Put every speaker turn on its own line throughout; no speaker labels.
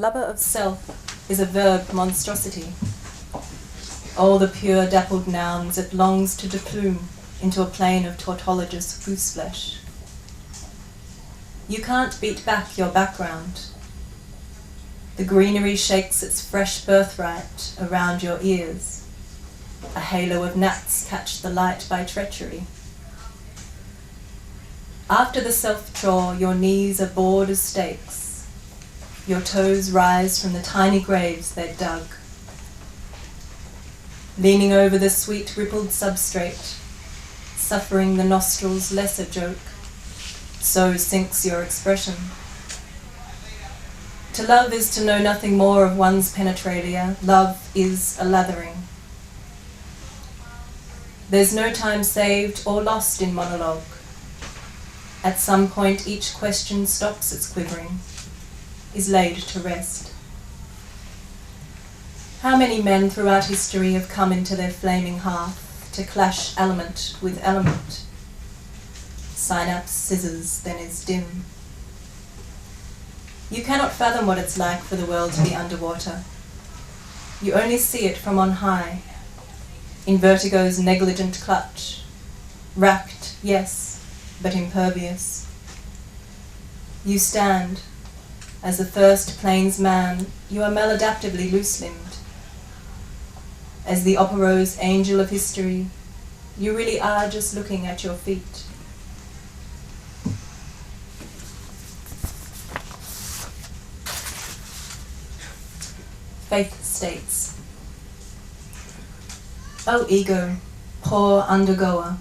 lover of self is a verb monstrosity. All the pure dappled nouns it longs to deplume into a plane of tautologous gooseflesh. You can't beat back your background. The greenery shakes its fresh birthright around your ears. A halo of gnats catch the light by treachery. After the self-chore, your knees are bored as stakes. Your toes rise from the tiny graves they've dug. Leaning over the sweet rippled substrate, suffering the nostrils' lesser joke, so sinks your expression. To love is to know nothing more of one's penetralia. Love is a lathering. There's no time saved or lost in monologue. At some point each question stops its quivering, is laid to rest. How many men throughout history have come into their flaming hearth to clash element with element? Synapse scissors, then is dim. You cannot fathom what it's like for the world to be underwater. You only see it from on high, in vertigo's negligent clutch, racked, yes, but impervious. You stand, as the first plains man, you are maladaptively loose-limbed. As the opero's angel of history, you really are just looking at your feet. Faith states, O ego, poor undergoer,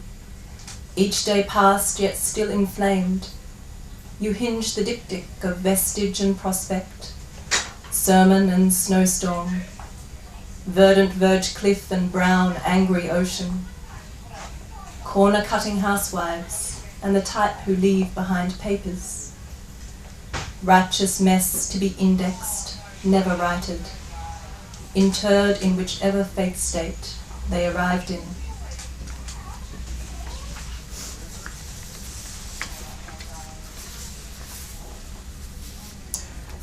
each day past yet still inflamed, you hinge the diptych of vestige and prospect, sermon and snowstorm, verdant verge cliff and brown angry ocean, corner-cutting housewives and the type who leave behind papers, righteous mess to be indexed, never righted, interred in whichever faith state they arrived in.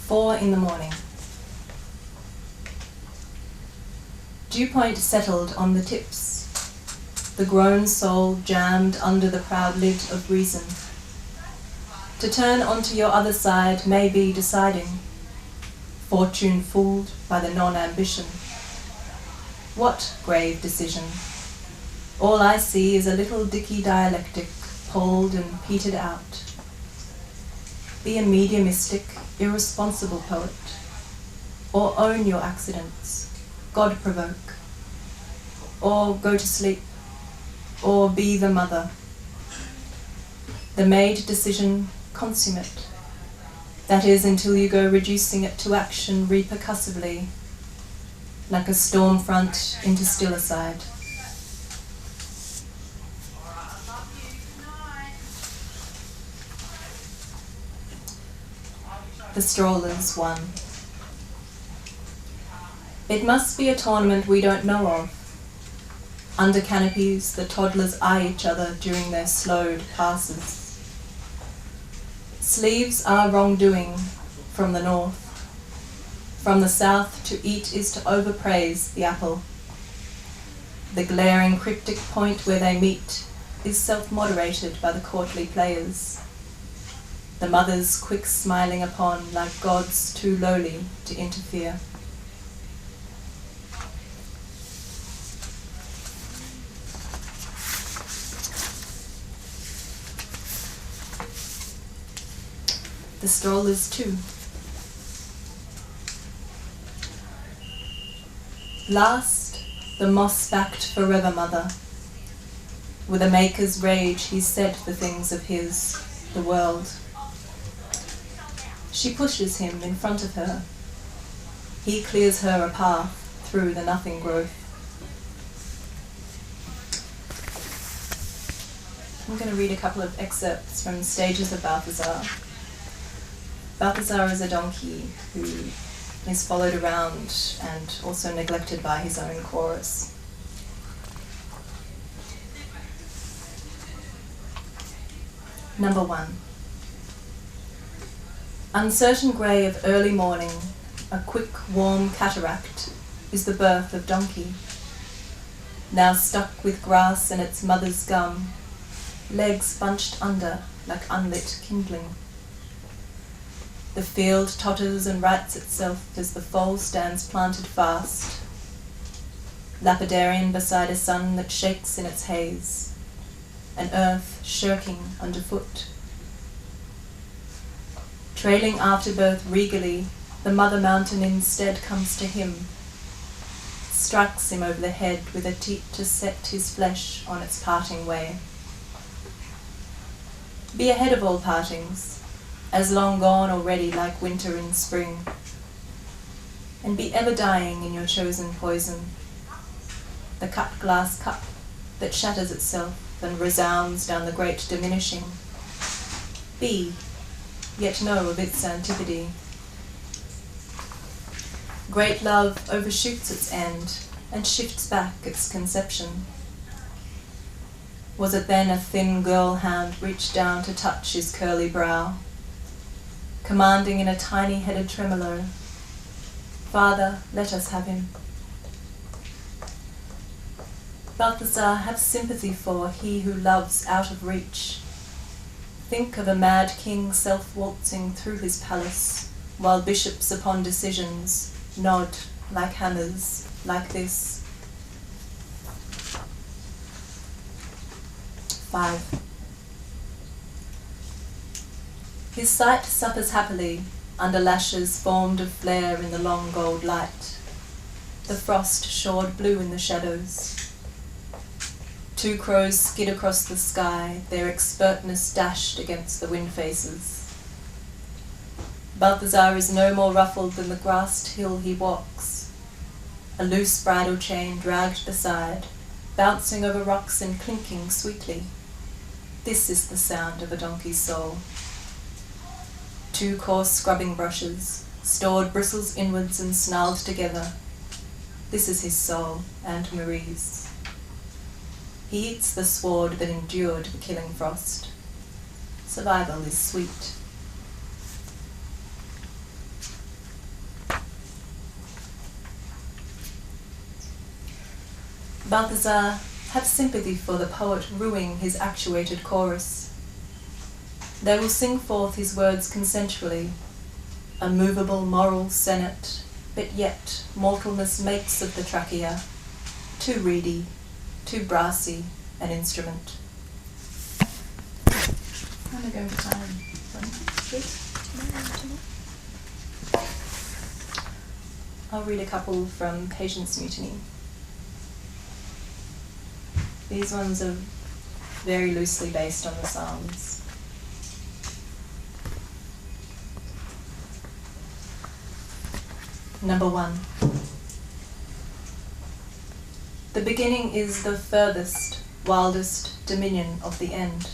Four in the morning. Dewpoint settled on the tips, the grown soul jammed under the proud lid of reason. To turn onto your other side may be deciding, fortune fooled by the non-ambition. What grave decision? All I see is a little dicky dialectic, pulled and petered out. Be a mediumistic, irresponsible poet, or own your accidents, God provoke, or go to sleep, or be the mother. The made decision consummate. That is, until you go reducing it to action repercussively, like a storm front into stillicide. The strollers won. It must be a tournament we don't know of. Under canopies, the toddlers eye each other during their slowed passes. Sleeves are wrongdoing from the north. From the south, to eat is to overpraise the apple. The glaring cryptic point where they meet is self-moderated by the courtly players. The mothers quick smiling upon like gods too lowly to interfere. The strollers too. Last, the moss-backed forever mother. With a maker's rage he said the things of his, the world. She pushes him in front of her. He clears her a path through the nothing growth. I'm going to read a couple of excerpts from Stages of Balthazar. Balthazar is a donkey who is followed around and also neglected by his own chorus. Number 1. Uncertain grey of early morning, a quick, warm cataract, is the birth of donkey. Now stuck with grass and its mother's gum, legs bunched under like unlit kindling. The field totters and rights itself as the foal stands planted fast, lapidarian beside a sun that shakes in its haze, and earth shirking underfoot. Trailing afterbirth regally, the mother mountain instead comes to him, strikes him over the head with a teat to set his flesh on its parting way. Be ahead of all partings, as long gone already like winter in spring, and be ever dying in your chosen poison, the cut glass cup that shatters itself and resounds down the great diminishing. Be, yet know of its antipode. Great love overshoots its end and shifts back its conception. Was it then a thin girl hand reached down to touch his curly brow, commanding in a tiny-headed tremolo, "Father, let us have him." Balthazar, have sympathy for he who loves out of reach. Think of a mad king self-waltzing through his palace, while bishops upon decisions nod like hammers, like this. 5. His sight suffers happily under lashes formed of flare in the long gold light, the frost shored blue in the shadows. 2 crows skid across the sky, their expertness dashed against the wind faces. Balthazar is no more ruffled than the grassed hill he walks, a loose bridle chain dragged beside, bouncing over rocks and clinking sweetly. This is the sound of a donkey's soul. 2 coarse scrubbing brushes, stored bristles inwards and snarled together. This is his soul and Marie's. He eats the sward that endured the killing frost. Survival is sweet. Balthazar, have sympathy for the poet rueing his actuated chorus. They will sing forth his words consensually, a movable moral senate, but yet mortalness makes of the trachea, too reedy, too brassy an instrument. I'm going to go over time. I'll read a couple from Patience Mutiny. These ones are very loosely based on the Psalms. Number 1. The beginning is the furthest, wildest dominion of the end.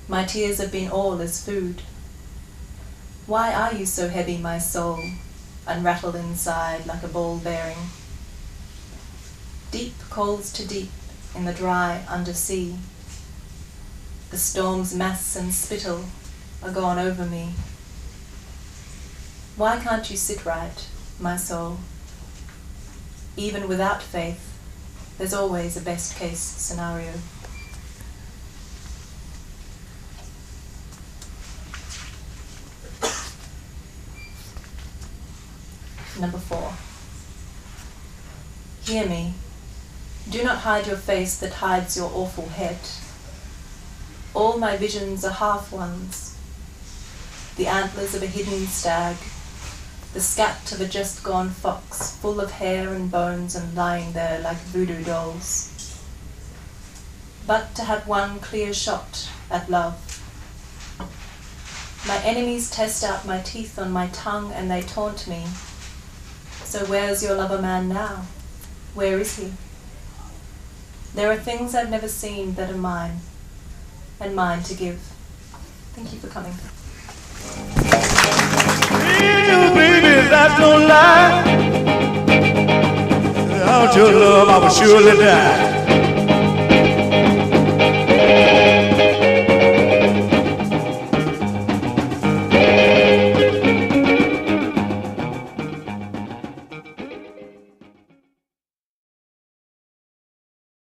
My tears have been all as food. Why are you so heavy, my soul, and rattle inside like a ball bearing? Deep calls to deep in the dry undersea. The storm's mass and spittle are gone over me. Why can't you sit right, my soul? Even without faith, there's always a best case scenario. Number 4. Hear me. Do not hide your face that hides your awful head. All my visions are half ones. The antlers of a hidden stag, the scat of a just gone fox, full of hair and bones and lying there like voodoo dolls. But to have one clear shot at love. My enemies test out my teeth on my tongue and they taunt me. So where's your lover man now? Where is he? There are things I've never seen that are mine, and mine to give. Thank you for coming.
Baby, that's no lie. Without your love, I would surely die.